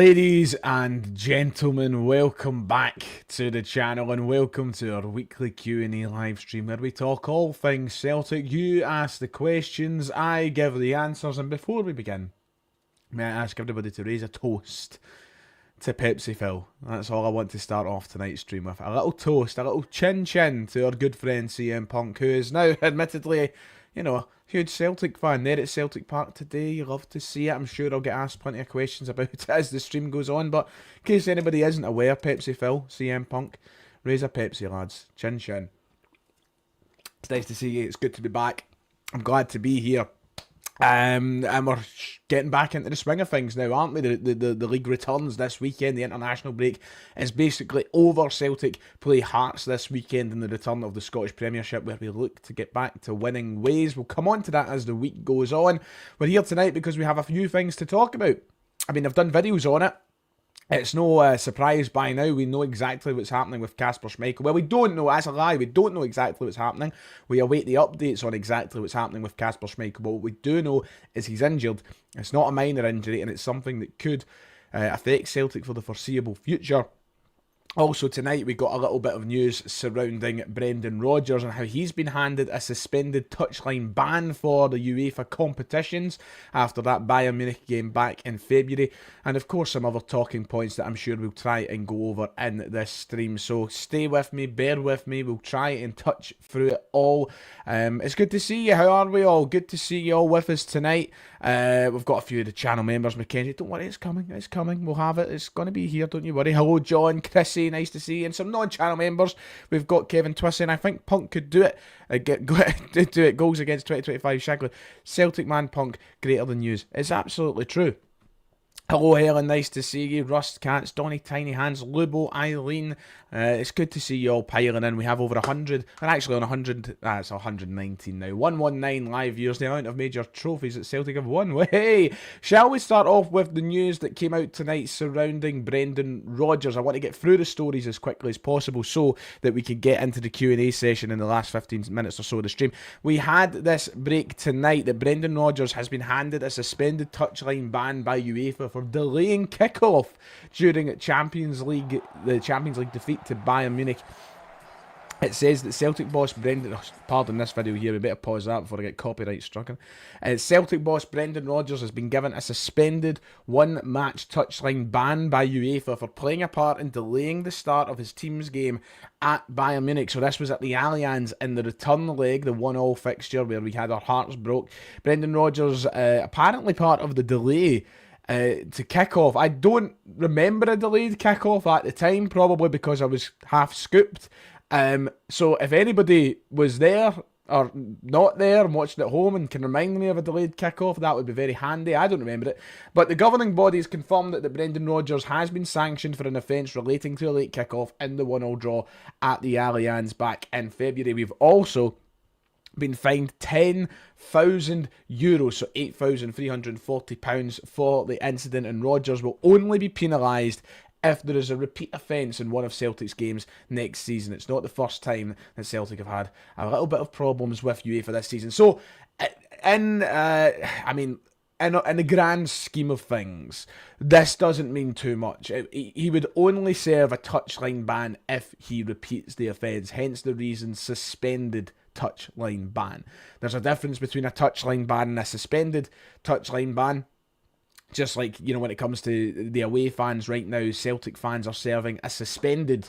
Ladies and gentlemen, welcome back to the channel and welcome to our weekly Q&A live stream where we talk all things Celtic. You ask the questions, I give the answers, and before we begin, may I ask everybody to raise a toast to Pepsi Phil. That's all I want to start off tonight's stream with. A little toast, a little chin-chin to our good friend CM Punk, who is now admittedly, you know, a huge Celtic fan. There at Celtic Park today, you love to see it. I'm sure I'll get asked plenty of questions about it as the stream goes on, but in case anybody isn't aware, Pepsi Phil, CM Punk, raise a Pepsi, lads. Chin-chin. It's nice to see you. It's good to be back. I'm glad to be here. And we're getting back into the swing of things now, aren't we? The league returns this weekend. The international break is basically over. Celtic play Hearts this weekend in the return of the Scottish Premiership, where we look to get back to winning ways. We'll come on to that as the week goes on. We're here tonight because we have a few things to talk about. I mean, I've done videos on it. It's no surprise by now. We know exactly what's happening with Kasper Schmeichel. Well, we don't know. That's a lie. We don't know exactly what's happening. We await the updates on exactly what's happening with Kasper Schmeichel. But what we do know is he's injured. It's not a minor injury, and it's something that could affect Celtic for the foreseeable future. Also tonight we got a little bit of news surrounding Brendan Rodgers and how he's been handed a suspended touchline ban for the UEFA competitions after that Bayern Munich game back in February, and of course some other talking points that I'm sure we'll try and go over in this stream. So stay with me, bear with me, we'll try and touch through it all. It's good to see you. How are we all? Good to see you all with us tonight. We've got a few of the channel members. Mackenzie, don't worry, it's coming, we'll have it, it's going to be here, don't you worry. Hello John, Chrissy, nice to see you. And some non-channel members, we've got Kevin Twissy, and I think Punk could do it. Do it. Goals against 2025 Shagley. Celtic man Punk, greater than news. It's absolutely true. Hello Helen, nice to see you. Rust Cats, Donny Tiny Hands, Lubo, Eileen. It's good to see you all piling in. We have over 100, and actually on 100, it's 119 now. 119 live viewers, the amount of major trophies that Celtic have won. Hey, shall we start off with the news that came out tonight surrounding Brendan Rodgers? I want to get through the stories as quickly as possible so that we can get into the Q&A session in the last 15 minutes or so of the stream. We had this break tonight that Brendan Rodgers has been handed a suspended touchline ban by UEFA for delaying kickoff during the Champions League defeat to Bayern Munich. It says that Celtic boss Brendan... Pardon this video here, we better pause that before I get copyright struck. Celtic boss Brendan Rodgers has been given a suspended one-match touchline ban by UEFA for playing a part in delaying the start of his team's game at Bayern Munich. So this was at the Allianz in the return leg, the 1-1 fixture where we had our hearts broke. Brendan Rodgers, apparently part of the delay to kick off. I don't remember a delayed kick off at the time, probably because I was half scooped. So if anybody was there or not there and watched at home and can remind me of a delayed kick-off, that would be very handy. I don't remember it. But the governing body has confirmed that Brendan Rodgers has been sanctioned for an offence relating to a late kick-off in the 1-1 draw at the Allianz back in February. We've also been fined €10,000, so £8,340 for the incident, and Rodgers will only be penalised if there is a repeat offence in one of Celtic's games next season. It's not the first time that Celtic have had a little bit of problems with UEFA this season. So, in the grand scheme of things, this doesn't mean too much. He would only serve a touchline ban if he repeats the offence, hence the reason suspended touchline ban. There's a difference between a touchline ban and a suspended touchline ban. Just like, you know, when it comes to the away fans right now, Celtic fans are serving a suspended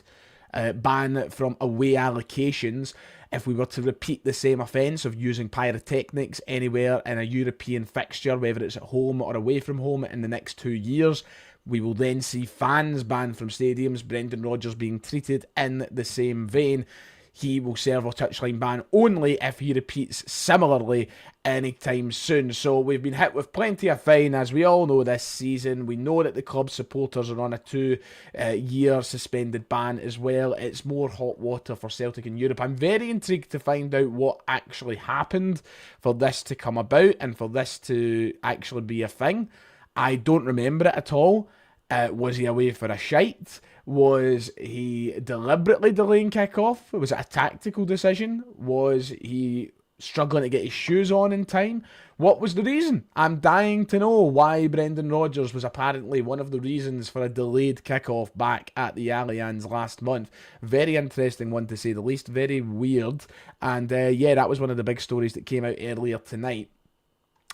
ban from away allocations if we were to repeat the same offence of using pyrotechnics anywhere in a European fixture, whether it's at home or away from home, in the next 2 years. We will then see fans banned from stadiums, Brendan Rodgers being treated in the same vein. He will serve a touchline ban only if he repeats similarly anytime soon. So we've been hit with plenty of fine, as we all know, this season. We know that the club supporters are on a 2-year suspended ban as well. It's more hot water for Celtic in Europe. I'm very intrigued to find out what actually happened for this to come about and for this to actually be a thing. I don't remember it at all. Was he away for a shite? Was he deliberately delaying kickoff? Was it a tactical decision? Was he struggling to get his shoes on in time. What was the reason? I'm dying to know why Brendan Rodgers was apparently one of the reasons for a delayed kickoff back at the Allianz last month. Very interesting one to say the least, very weird. And yeah, that was one of the big stories that came out earlier tonight.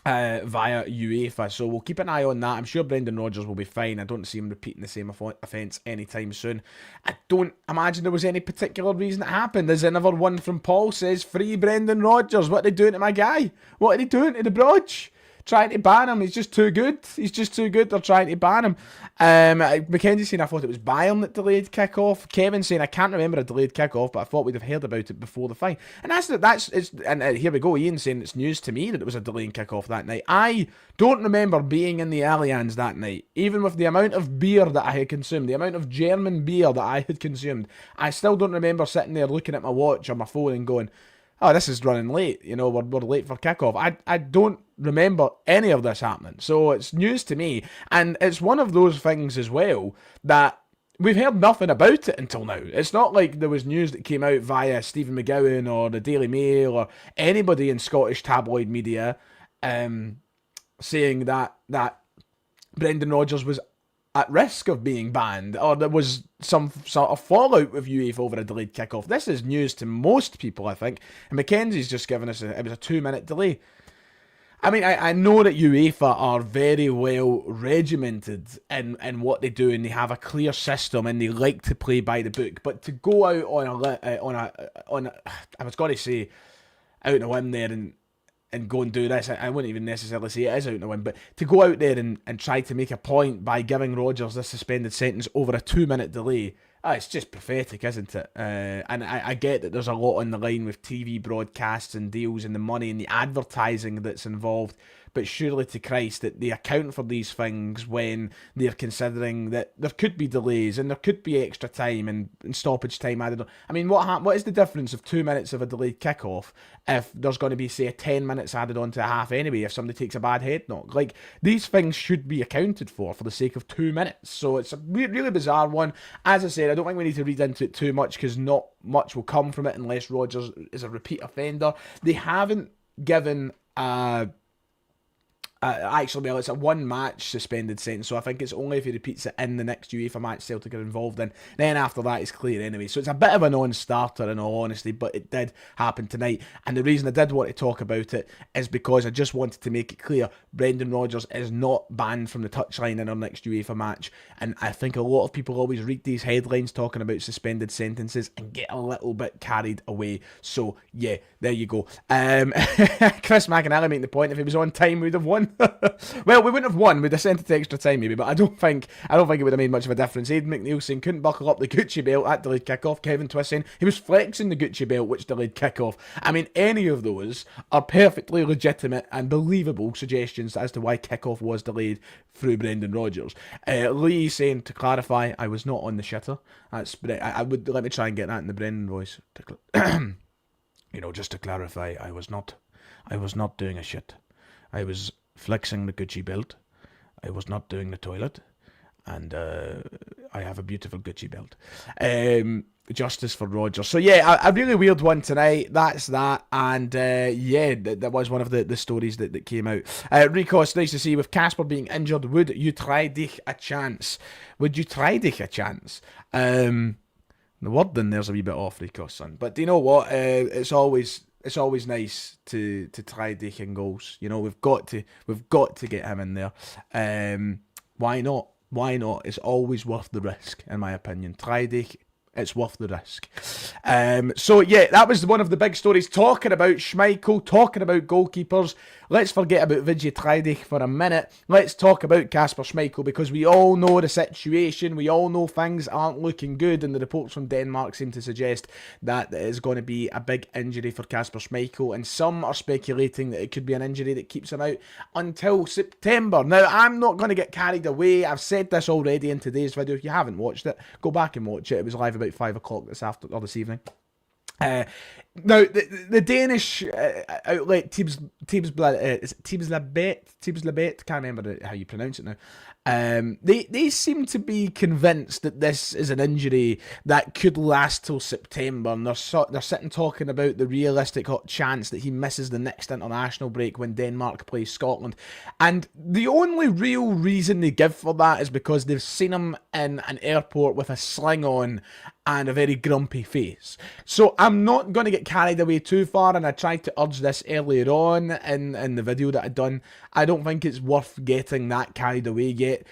Via UEFA, so we'll keep an eye on that. I'm sure Brendan Rodgers will be fine. I don't see him repeating the same offence anytime soon. I don't imagine there was any particular reason it happened. There's another one from Paul says, free Brendan Rodgers. What are they doing to my guy? What are they doing to the Brodge? Trying to ban him. He's just too good. He's just too good. They're trying to ban him. Mackenzie saying I thought it was Bayern that delayed kickoff. Kevin saying I can't remember a delayed kickoff, but I thought we'd have heard about it before the fine. And here we go. Ian saying it's news to me that it was a delayed kickoff that night. I don't remember being in the Allianz that night, even with the amount of beer that I had consumed, the amount of German beer that I had consumed. I still don't remember sitting there looking at my watch or my phone and going, oh, this is running late, you know, we're late for kickoff. I don't remember any of this happening. So it's news to me. And it's one of those things as well that we've heard nothing about it until now. It's not like there was news that came out via Stephen McGowan or the Daily Mail or anybody in Scottish tabloid media saying that Brendan Rodgers was at risk of being banned, or there was some sort of fallout with UEFA over a delayed kickoff. This is news to most people, I think. And Mackenzie's just given us it was a 2-minute delay. I mean, I know that UEFA are very well regimented in what they do, and they have a clear system, and they like to play by the book. But to go out on a I was going to say out on a whim there and go and do this, I wouldn't even necessarily say it is out on a whim, but to go out there and try to make a point by giving Rodgers this suspended sentence over a 2-minute delay, it's just pathetic, isn't it? And I get that there's a lot on the line with TV broadcasts and deals and the money and the advertising that's involved, but surely to Christ that they account for these things when they're considering that there could be delays and there could be extra time and stoppage time added on. I mean, what is the difference of 2 minutes of a delayed kickoff if there's going to be, say, 10 minutes added on to a half anyway if somebody takes a bad head knock? Like, these things should be accounted for the sake of 2 minutes. So it's a really bizarre one. As I said, I don't think we need to read into it too much because not much will come from it unless Rodgers is a repeat offender. They haven't given actually, well, it's a 1-match suspended sentence, so I think it's only if he repeats it in the next UEFA match Celtic are involved in. Then after that, it's clear anyway. So it's a bit of a non-starter in all honesty, but it did happen tonight. And the reason I did want to talk about it is because I just wanted to make it clear Brendan Rodgers is not banned from the touchline in our next UEFA match. And I think a lot of people always read these headlines talking about suspended sentences and get a little bit carried away. So yeah, there you go. Chris McAnally making the point, if he was on time, we'd have won. Well, we wouldn't have won. We'd have sent it to extra time maybe, but I don't think it would have made much of a difference. Aidan McNeil saying couldn't buckle up the Gucci belt at delayed kickoff. Kevin Twist saying he was flexing the Gucci belt which delayed kickoff. I mean, any of those are perfectly legitimate and believable suggestions as to why kickoff was delayed through Brendan Rodgers. Lee saying, to clarify, I was not on the shitter. I would let me try and get that in the Brendan voice. You know, just to clarify, I was not doing a shit. I was flexing the Gucci belt. I was not doing the toilet. And I have a beautiful Gucci belt. Justice for Rodgers. So yeah, a really weird one tonight. That's that. And yeah, that was one of the stories that came out. Rico, it's nice to see with Casper being injured. Would you try dich a chance? Would you try dich a chance? The word in there's a wee bit off, Rico, son. But do you know what? It's always nice to try Dich in goals. You know, we've got to get him in there. Why not? Why not? It's always worth the risk, in my opinion. Try Dich. It's worth the risk. So yeah, that was one of the big stories. Talking about Schmeichel, talking about goalkeepers. Let's forget about Vidje Treidich for a minute. Let's talk about Kasper Schmeichel, because we all know the situation. We all know things aren't looking good, and the reports from Denmark seem to suggest that it is going to be a big injury for Kasper Schmeichel, and some are speculating that it could be an injury that keeps him out until September. Now, I'm not going to get carried away. I've said this already in today's video. If you haven't watched it, go back and watch it. It was live about 5 o'clock this evening. Now, the Danish outlet Tibs Labet, can't remember how you pronounce it now. They seem to be convinced that this is an injury that could last till September, and they're sitting talking about the realistic hot chance that he misses the next international break when Denmark plays Scotland. And the only real reason they give for that is because they've seen him in an airport with a sling on and a very grumpy face. So I'm not going to get carried away too far, and I tried to urge this earlier on in the video that I'd done. I don't think it's worth getting that carried away yet.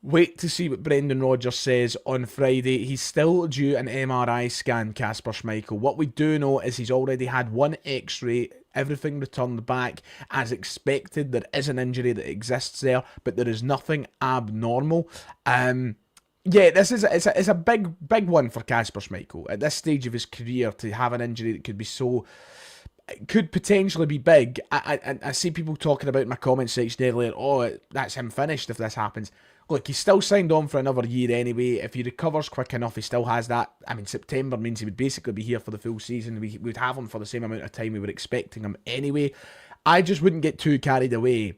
Wait to see what Brendan Rodgers says on Friday. He's still due an MRI scan, Kasper Schmeichel. What we do know is he's already had one x-ray, everything returned back as expected. There is an injury that exists there, but there is nothing abnormal. Yeah, this is it's a big one for Kasper Schmeichel at this stage of his career, to have an injury that could be so, it could potentially be big. I see people talking about in my comment section earlier, oh, that's him finished if this happens. Look, he's still signed on for another year anyway. If he recovers quick enough, he still has that. I mean, September means he would basically be here for the full season. We would have him for the same amount of time we were expecting him anyway. I just wouldn't get too carried away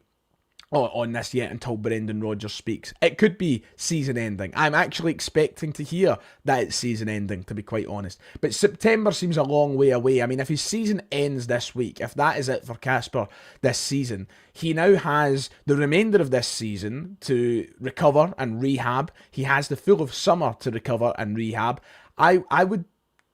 on this yet until Brendan Rodgers speaks. It could be season ending. I'm actually expecting to hear that it's season ending, to be quite honest. But September seems a long way away. I mean, if his season ends this week, if that is it for Kasper this season, he now has the remainder of this season to recover and rehab. He has the full of summer to recover and rehab. I would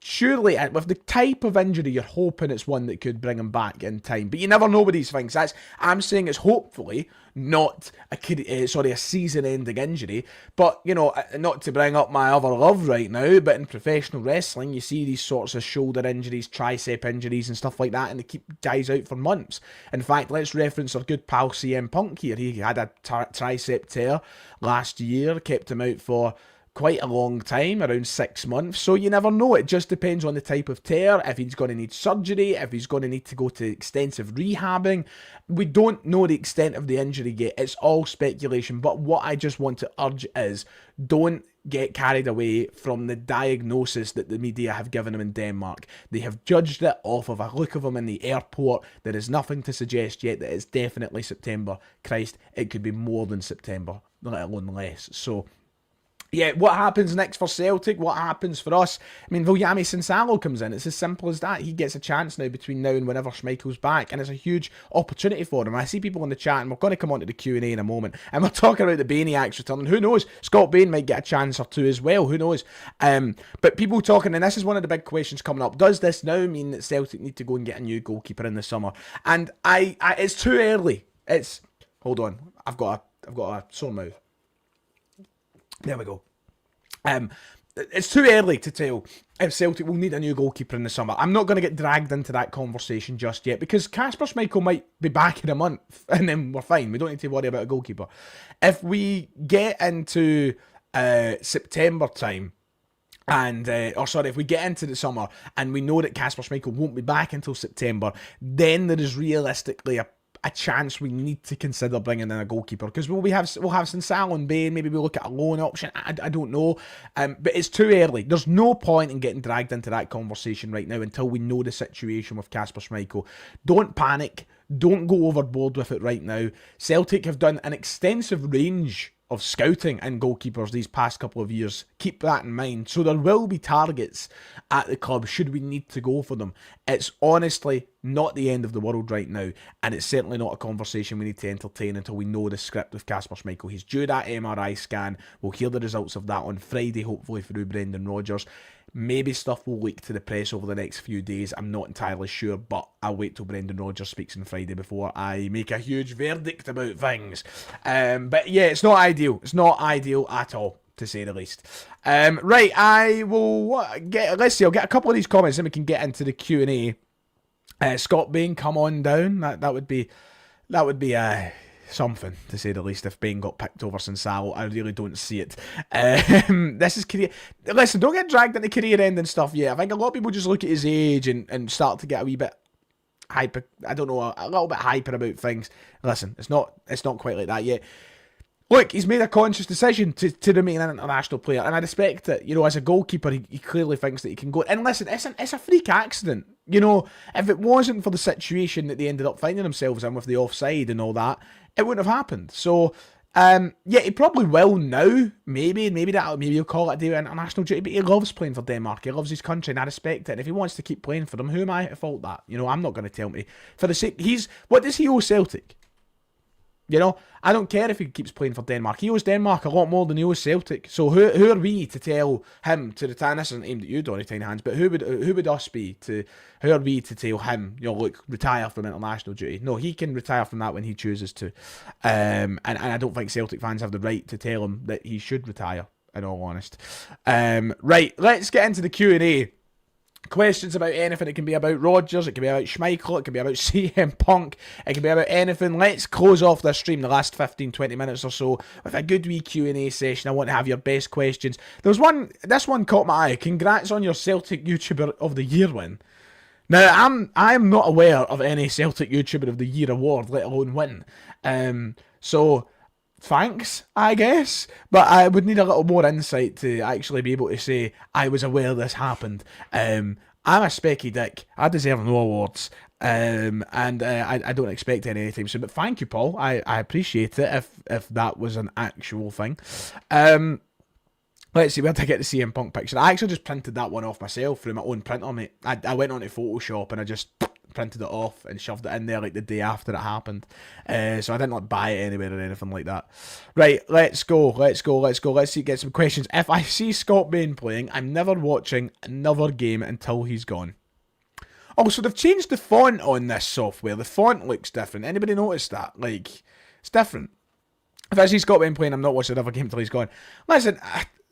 surely, with the type of injury, you're hoping it's one that could bring him back in time. But you never know with these things. I'm saying it's hopefully not a season-ending injury. But, you know, not to bring up my other love right now, but in professional wrestling, you see these sorts of shoulder injuries, tricep injuries and stuff like that, and they keep guys out for months. In fact, let's reference our good pal CM Punk here. He had a tricep tear last year, kept him out for quite a long time, around 6 months. So you never know. It just depends on the type of tear, if he's going to need surgery, if he's going to need to go to extensive rehabbing. We don't know the extent of the injury yet. It's all speculation. But what I just want to urge is, don't get carried away from the diagnosis that the media have given him in Denmark. They have judged it off of a look of him in the airport. There is nothing to suggest yet that it's definitely September. Christ, it could be more than September, let alone less. So yeah, what happens next for Celtic? What happens for us? I mean, Viljami Sinsalo comes in. It's as simple as that. He gets a chance now between now and whenever Schmeichel's back, and it's a huge opportunity for him. I see people in the chat, and we're going to come on to the Q&A in a moment, and we're talking about the Bainiacs returning. Who knows? Scott Bain might get a chance or two as well. Who knows? But people talking, and this is one of the big questions coming up. Does this now mean that Celtic need to go and get a new goalkeeper in the summer? And it's too early. Hold on. I've got a sore mouth. There we go. It's too early to tell if Celtic will need a new goalkeeper in the summer. I'm not going to get dragged into that conversation just yet, because Kasper Schmeichel might be back in a month and then we're fine. We don't need to worry about a goalkeeper. If we get into September time, and if we get into the summer and we know that Kasper Schmeichel won't be back until September, then there is realistically a chance we need to consider bringing in a goalkeeper, because we'll have Sinsalo and Bain. Maybe we'll look at a loan option. I don't know, but it's too early. There's no point in getting dragged into that conversation right now until we know the situation with Kasper Schmeichel. Don't panic. Don't go overboard with it right now. Celtic have done an extensive range of scouting and goalkeepers these past couple of years. Keep that in mind. So there will be targets at the club should we need to go for them. It's honestly not the end of the world right now, and it's certainly not a conversation we need to entertain until we know the script of Kasper Schmeichel. He's due that MRI scan. We'll hear the results of that on Friday, hopefully through Brendan Rodgers. Maybe stuff will leak to the press over the next few days. I'm not entirely sure, but I'll wait till Brendan Rodgers speaks on Friday before I make a huge verdict about things. But yeah, it's not ideal. It's not ideal at all, to say the least. Right, I will let's see. I'll get a couple of these comments and we can get into the Q&A. Scott Bain, come on down. That would be something, to say the least, if Bain got picked over Sinsalo. I really don't see it. This is career. Listen, don't get dragged into career ending stuff yet. I think a lot of people just look at his age and start to get a wee bit hyper. I don't know, a little bit hyper about things. Listen, it's not quite like that yet. Look, he's made a conscious decision to remain an international player, and I respect it. You know, as a goalkeeper, he clearly thinks that he can go. And listen, it's a freak accident. You know, if it wasn't for the situation that they ended up finding themselves in with the offside and all that, it wouldn't have happened. So, yeah, he probably will now. Maybe he'll call it a day of international duty. But he loves playing for Denmark. He loves his country, and I respect it. And if he wants to keep playing for them, who am I to fault that? You know, I'm not going to tell him to. For the sake, what does he owe Celtic? You know, I don't care if he keeps playing for Denmark. He owes Denmark a lot more than he owes Celtic. So who are we to tell him to retire? This isn't aimed at you, Donny Tiny Hands, but who would us be to? Who are we to tell him? You know, look, retire from international duty. No, he can retire from that when he chooses to. And I don't think Celtic fans have the right to tell him that he should retire. In all honesty, right. Let's get into the Q&A. Questions about anything. It can be about Rodgers, it can be about Schmeichel, it can be about CM Punk, it can be about anything. Let's close off this stream, the last 15-20 minutes or so, with a good wee Q&A session. I want to have your best questions. There's one, this one caught my eye. Congrats on your Celtic YouTuber of the Year win. Now, I'm not aware of any Celtic YouTuber of the Year award, let alone win. So thanks, I guess, but I would need a little more insight to actually be able to say I was aware this happened. I'm a specky dick. I deserve no awards, and I don't expect any anytime soon. But thank you, Paul. I appreciate it. If that was an actual thing. Let's see, where did I get the CM Punk picture? I actually just printed that one off myself through my own printer, mate. I went onto Photoshop and I just printed it off and shoved it in there like the day after it happened. So I didn't like buy it anywhere or anything like that. Right, let's go. Let's see, get some questions. If I see Scott Bain playing, I'm never watching another game until he's gone. Oh, so they've changed the font on this software. The font looks different. Anybody notice that? Like, it's different. If I see Scott Bain playing, I'm not watching another game until he's gone. Listen,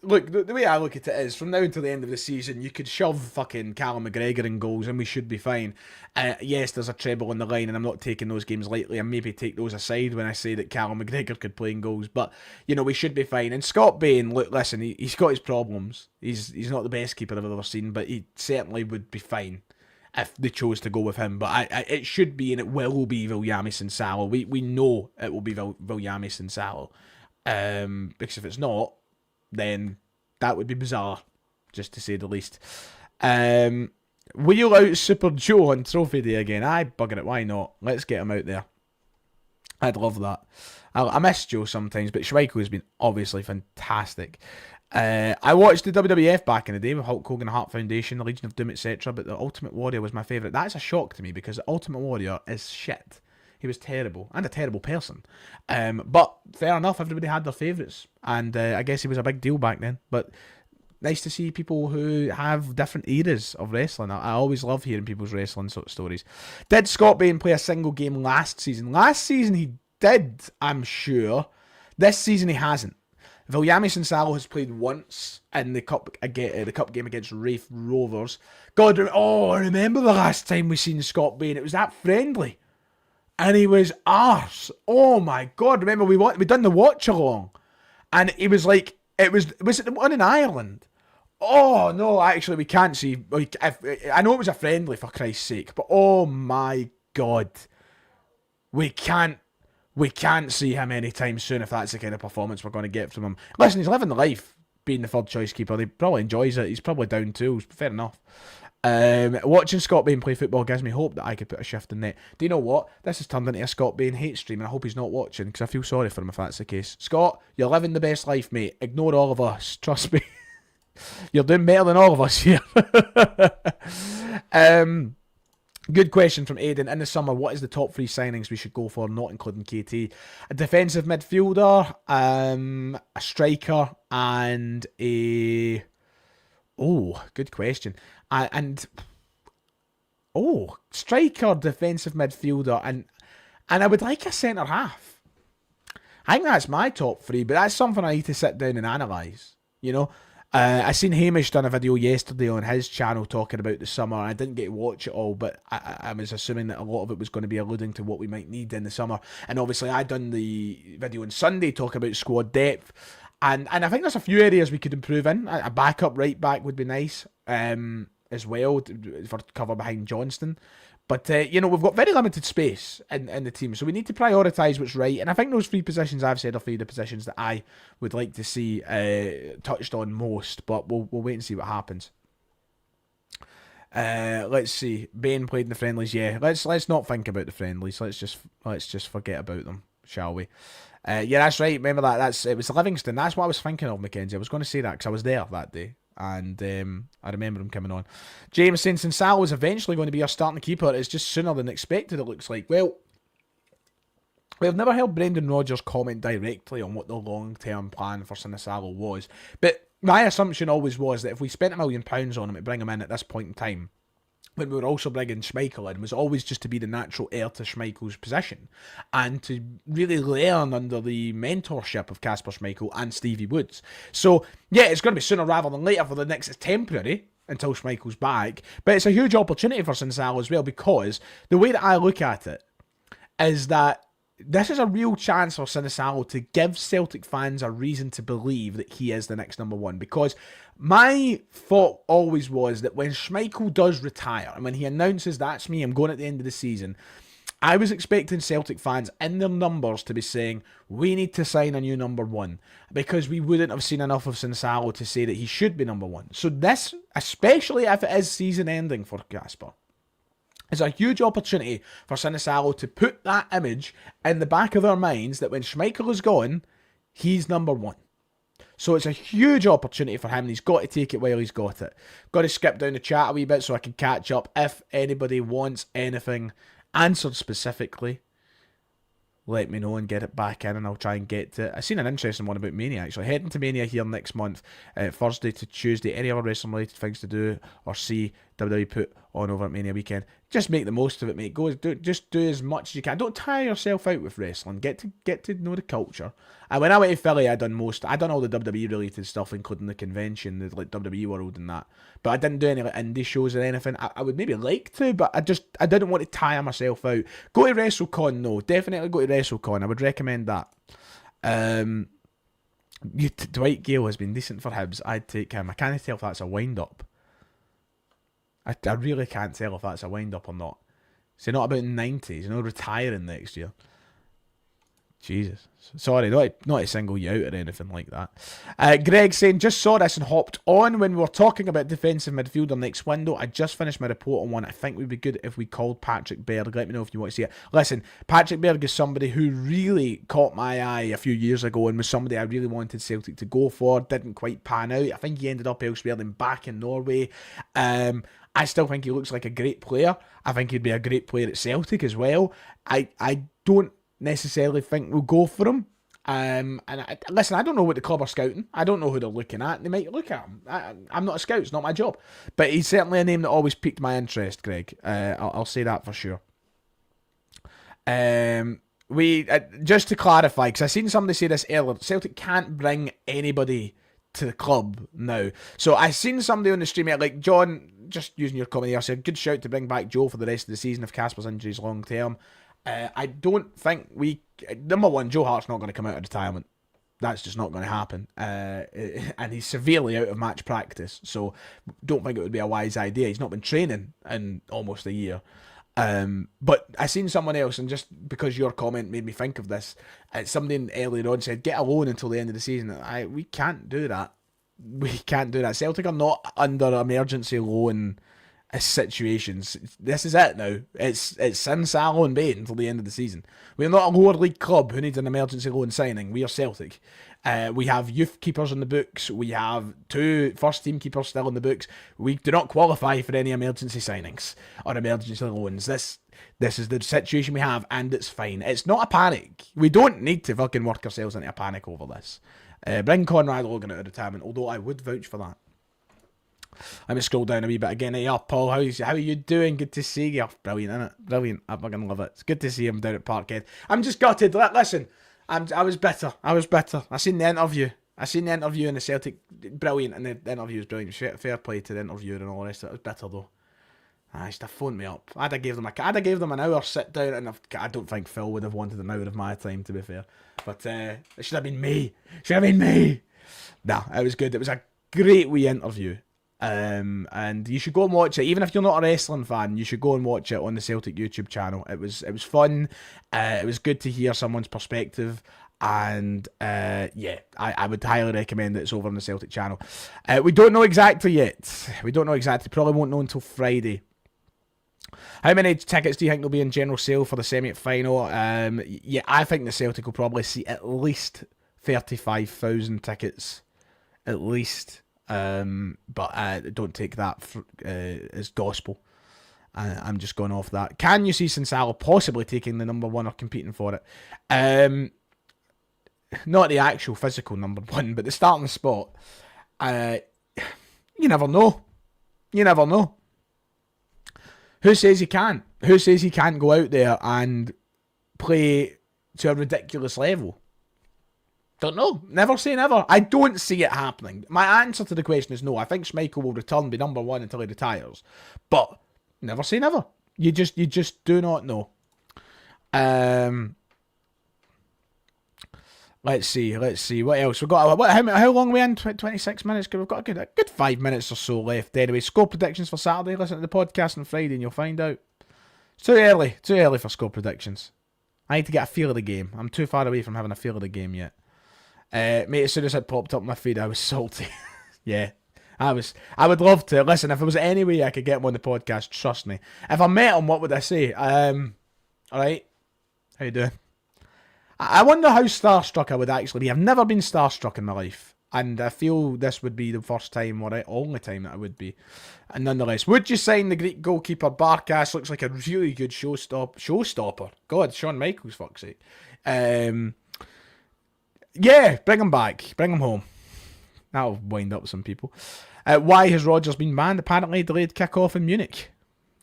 look, the way I look at it is, from now until the end of the season, you could shove fucking Callum McGregor in goals and we should be fine. Yes, there's a treble on the line and I'm not taking those games lightly. I maybe take those aside when I say that Callum McGregor could play in goals. But, you know, we should be fine. And Scott Bain, look, listen, he's got his problems. He's not the best keeper I've ever seen, but he certainly would be fine if they chose to go with him. But it should be, and it will be, Viljamis and Salah. We know it will be Viljamis and Salah. Because if it's not, then that would be bizarre, just to say the least. Wheel out Super Joe on Trophy Day again. Aye, bugger it, why not? Let's get him out there. I'd love that. I miss Joe sometimes, but Schmeichel has been obviously fantastic. I watched the WWF back in the day with Hulk Hogan, Heart Foundation, the Legion of Doom, etc. But the Ultimate Warrior was my favourite. That's a shock to me because the Ultimate Warrior is shit. He was terrible, and a terrible person. But fair enough, everybody had their favourites. And I guess he was a big deal back then. But nice to see people who have different eras of wrestling. I always love hearing people's wrestling sort of stories. Did Scott Bain play a single game last season? Last season he did, I'm sure. This season he hasn't. Viljamis and Salah has played once in the cup game against Rafe Rovers. God, I remember the last time we seen Scott Bain. It was that friendly. And he was arse. Oh my God. Remember, we done the watch along. And he was like, was it the one in Ireland? Oh, no, actually, we can't see. I know it was a friendly, for Christ's sake. But oh my God. We can't see him anytime soon if that's the kind of performance we're going to get from him. Listen, he's living the life being the third choice keeper. He probably enjoys it. He's probably down tools. Fair enough. Watching Scott Bain play football gives me hope that I could put a shift in net. Do you know what? This has turned into a Scott Bain hate stream, and I hope he's not watching because I feel sorry for him if that's the case. Scott, you're living the best life, mate. Ignore all of us. Trust me. You're doing better than all of us here. Good question from Aiden. In the summer, what is the top 3 signings we should go for, not including KT? A defensive midfielder, a striker, and a... Oh, good question. Striker, defensive midfielder, and I would like a centre half. I think that's my top 3, but that's something I need to sit down and analyse. You know, I seen Hamish done a video yesterday on his channel talking about the summer. I didn't get to watch it all, but I was assuming that a lot of it was going to be alluding to what we might need in the summer. And obviously, I done the video on Sunday talking about squad depth. And I think there's a few areas we could improve in. A backup right back would be nice as well for cover behind Johnston. But, you know, we've got very limited space in the team, so we need to prioritise what's right. And I think those 3 positions I've said are 3 of the positions that I would like to see touched on most. But we'll wait and see what happens. Let's see. Bain played in the friendlies. Yeah, let's not think about the friendlies. Let's just forget about them, shall we? Yeah, that's right. Remember that? It was Livingston. That's what I was thinking of, Mackenzie. I was going to say that because I was there that day, and I remember him coming on. James saying Sal is eventually going to be our starting keeper. It's just sooner than expected, it looks like. Well, we've never heard Brendan Rodgers comment directly on what the long-term plan for Sinisalo was, but my assumption always was that if we spent £1 million on him to bring him in at this point in time, when we were also bringing Schmeichel in, was always just to be the natural heir to Schmeichel's position and to really learn under the mentorship of Kasper Schmeichel and Stevie Woods. So, yeah, it's going to be sooner rather than later for the next. It's temporary until Schmeichel's back, but it's a huge opportunity for Sinisalo as well, because the way that I look at it is that this is a real chance for Sinisalo to give Celtic fans a reason to believe that he is the next number 1. Because my thought always was that when Schmeichel does retire, and when he announces, that's me, I'm going at the end of the season, I was expecting Celtic fans in their numbers to be saying, we need to sign a new number 1, because we wouldn't have seen enough of Sinisalo to say that he should be number 1. So this, especially if it is season ending for Kasper, it's a huge opportunity for Sinisalo to put that image in the back of our minds that when Schmeichel is gone, he's number 1. So it's a huge opportunity for him, and he's got to take it while he's got it. Got to skip down the chat a wee bit so I can catch up. If anybody wants anything answered specifically, let me know and get it back in, and I'll try and get to it. I've seen an interesting one about Mania, actually. Heading to Mania here next month, Thursday to Tuesday. Any other wrestling-related things to do or see WWE put on over at Mania weekend? Just make the most of it, mate. Just do as much as you can. Don't tire yourself out with wrestling. Get to know the culture. And when I went to Philly, I done all the WWE-related stuff, including the convention, the like WWE World and that. But I didn't do any like indie shows or anything. I would maybe like to, but I didn't want to tire myself out. Go to WrestleCon, though. Definitely go to WrestleCon. I would recommend that. Dwight Gale has been decent for Hibs. I'd take him. I can't tell if that's a wind-up. I really can't tell if that's a wind-up or not. So not about 90s, retiring next year. Jesus. Sorry, not to single you out or anything like that. Greg saying, just saw this and hopped on when we were talking about defensive midfielder next window. I just finished my report on one. I think it would be good if we called Patrick Berg. Let me know if you want to see it. Listen, Patrick Berg is somebody who really caught my eye a few years ago and was somebody I really wanted Celtic to go for. Didn't quite pan out. I think he ended up elsewhere than back in Norway. I still think he looks like a great player. I think he'd be a great player at Celtic as well. I don't necessarily think we'll go for him. Listen, I don't know what the club are scouting. I don't know who they're looking at. They might look at him. I'm not a scout. It's not my job. But he's certainly a name that always piqued my interest, Greg. I'll say that for sure. Just to clarify, because I seen somebody say this earlier, Celtic can't bring anybody to the club now. So I seen somebody on the stream here, like John, just using your comment here, said, good shout to bring back Joe for the rest of the season if Kasper's injuries long term. I don't think number one, Joe Hart's not going to come out of retirement. That's just not going to happen. And he's severely out of match practice, so don't think it would be a wise idea. He's not been training in almost a year. But I seen someone else, and just because your comment made me think of this, somebody earlier on said, get a loan until the end of the season. We can't do that. We can't do that. Celtic are not under emergency loan situations. This is it now. It's Sinisalo and Bain until the end of the season. We're not a lower league club who needs an emergency loan signing. We are Celtic. We have youth keepers in the books. We have 2 first team keepers still in the books. We do not qualify for any emergency signings or emergency loans. This is the situation we have, and it's fine. It's not a panic. We don't need to fucking work ourselves into a panic over this. Bring Conrad Logan out of retirement, although I would vouch for that. Let me scroll down a wee bit again. Hey, Paul, how are you doing? Good to see you. Brilliant, isn't it? Brilliant. I fucking love it. It's good to see him down at Parkhead. I'm just gutted. Listen, I was bitter. I seen the interview. In the Celtic. Brilliant. And the interview was brilliant. Fair play to the interviewer and all the rest of it. It was bitter, though. I should have phoned me up. I'd have gave them an hour sit down, and I don't think Phil would have wanted an hour of my time, to be fair. But it should have been me. Nah, it was good. It was a great wee interview. And you should go and watch it. Even if you're not a wrestling fan, you should go and watch it on the Celtic YouTube channel. It was fun. It was good to hear someone's perspective. And yeah, I would highly recommend it. It's over on the Celtic channel. We don't know exactly yet. We don't know exactly. Probably won't know until Friday. How many tickets do you think will be in general sale for the semi-final? Yeah, I think the Celtic will probably see at least 35,000 tickets. At least. But don't take that as gospel. I'm just going off that. Can you see Sinsalo possibly taking the number one or competing for it? Not the actual physical number one, but the starting spot. You never know. You never know. Who says he can't? Who says he can't go out there and play to a ridiculous level? Don't know. Never say never. I don't see it happening. My answer to the question is no. I think Schmeichel will return, be number one until he retires. But never say never. You just do not know. Let's see. What else? We've got how long are we in? 26 minutes? We've got a good 5 minutes or so left. Anyway, score predictions for Saturday. Listen to the podcast on Friday and you'll find out. It's too early. Too early for score predictions. I need to get a feel of the game. I'm too far away from having a feel of the game yet. Mate, as soon as it popped up on my feed, I was salty. Yeah. I would love to. Listen, if there was any way I could get him on the podcast, trust me. If I met him, what would I say? Alright. How you doing? I wonder how starstruck I would actually be. I've never been starstruck in my life. And I feel this would be the first time or only time that I would be. And nonetheless, would you sign the Greek goalkeeper Barkas? Looks like a really good showstopper. God, Shawn Michaels, fuck's sake. Yeah, bring him back. Bring him home. That'll wind up some people. Why has Rodgers been banned? Apparently delayed kick-off in Munich.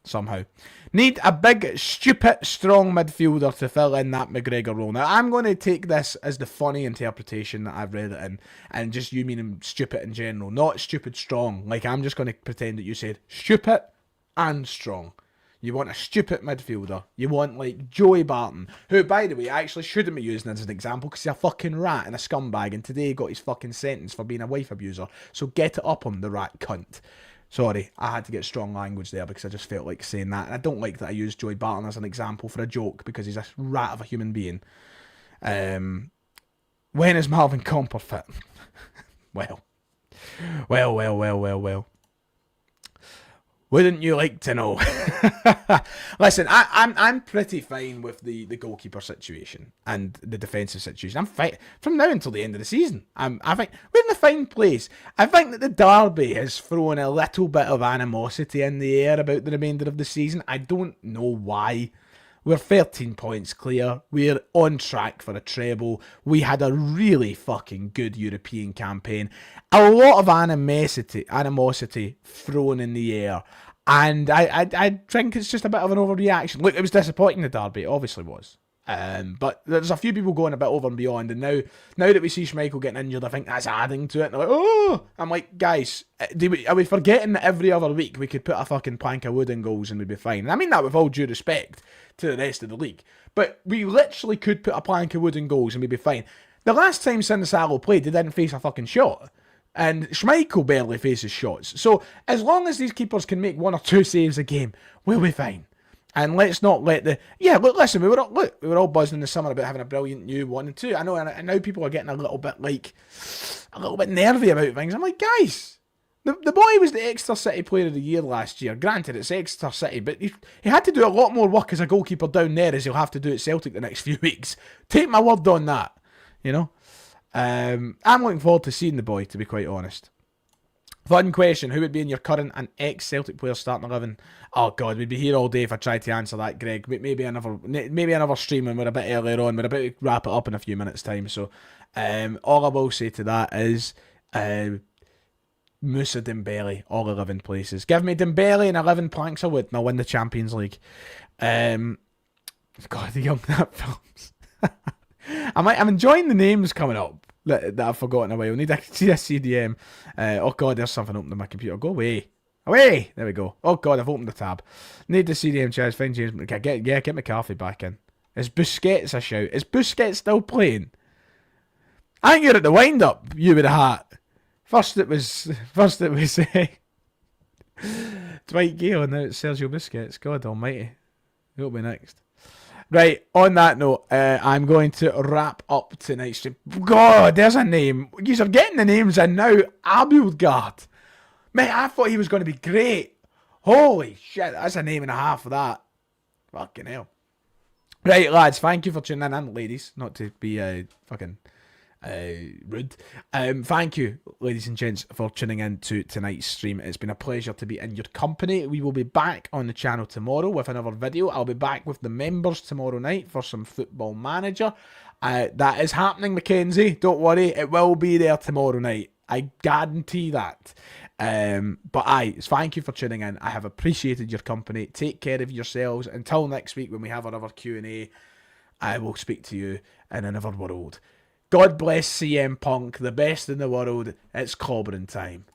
Somehow. Need a big, stupid, strong midfielder to fill in that McGregor role. Now, I'm going to take this as the funny interpretation that I've read it in, and just you mean him stupid in general, not stupid strong. Like, I'm just going to pretend that you said stupid and strong. You want a stupid midfielder. You want, like, Joey Barton, who, by the way, I actually shouldn't be using as an example because he's a fucking rat and a scumbag, and today he got his fucking sentence for being a wife abuser. So get it up on the rat cunt. Sorry, I had to get strong language there because I just felt like saying that. And I don't like that I used Joey Barton as an example for a joke because he's a rat of a human being. When is Marvin Comper fit? Well. Wouldn't you like to know? Listen, I'm pretty fine with the goalkeeper situation and the defensive situation. I'm fine from now until the end of the season. I think we're in a fine place. I think that the derby has thrown a little bit of animosity in the air about the remainder of the season. I don't know why. We're 13 points clear. We're on track for a treble. We had a really fucking good European campaign. A lot of animosity thrown in the air. And I think it's just a bit of an overreaction. Look, it was disappointing, the derby. It obviously was. But there's a few people going a bit over and beyond. And now that we see Schmeichel getting injured, I think that's adding to it. And they're like, oh! I'm like, guys, are we forgetting that every other week we could put a fucking plank of wood in goals and we'd be fine? And I mean that with all due respect to the rest of the league. But we literally could put a plank of wood in goals and we'd be fine. The last time Sinsalo played, they didn't face a fucking shot. And Schmeichel barely faces shots. So as long as these keepers can make 1 or 2 saves a game, we'll be fine. And let's not let the... Yeah, look, listen, we were all buzzing in the summer about having a brilliant new 1 and 2. I know, and now people are getting a little bit nervy about things. I'm like, guys, the boy was the Exeter City Player of the Year last year. Granted, it's Exeter City, but he had to do a lot more work as a goalkeeper down there as he'll have to do at Celtic the next few weeks. Take my word on that, you know? I'm looking forward to seeing the boy, to be quite honest. Fun question. Who would be in your current and ex-Celtic players starting 11? Oh, God, we'd be here all day if I tried to answer that, Greg. Maybe another stream when we're a bit earlier on. We're about to wrap it up in a few minutes' time. So all I will say to that is Moussa Dembele, all 11 places. Give me Dembele and 11 planks of wood and I'll win the Champions League. God, the Young Nat films. I'm enjoying the names coming up that I've forgotten a while. Need a CDM. Oh God, there's something open on my computer. Go away. Away! There we go. Oh God, I've opened the tab. Need the CDM chairs. Find James. Get McCarthy back in. Is Busquets a shout? Is Busquets still playing? I think you're at the wind up, you with a hat. First it was Dwight Gale and now it's Sergio Busquets. God almighty. Who'll be next? Right, on that note, I'm going to wrap up tonight's stream. God, there's a name. You are getting the names in now. Abildgaard. Mate, I thought he was going to be great. Holy shit, that's a name and a half for that. Fucking hell. Right, lads, thank you for tuning in, and ladies, not to be fucking rude. Thank you, ladies and gents, for tuning in to tonight's stream. It's been a pleasure to be in your company. We will be back on the channel tomorrow with another video. I'll be back with the members tomorrow night for some Football Manager. That is happening, Mackenzie. Don't worry, it will be there tomorrow night. I guarantee that. But thank you for tuning in. I have appreciated your company. Take care of yourselves. Until next week when we have another Q&A, I will speak to you in another world. God bless CM Punk, the best in the world. It's clobbering time.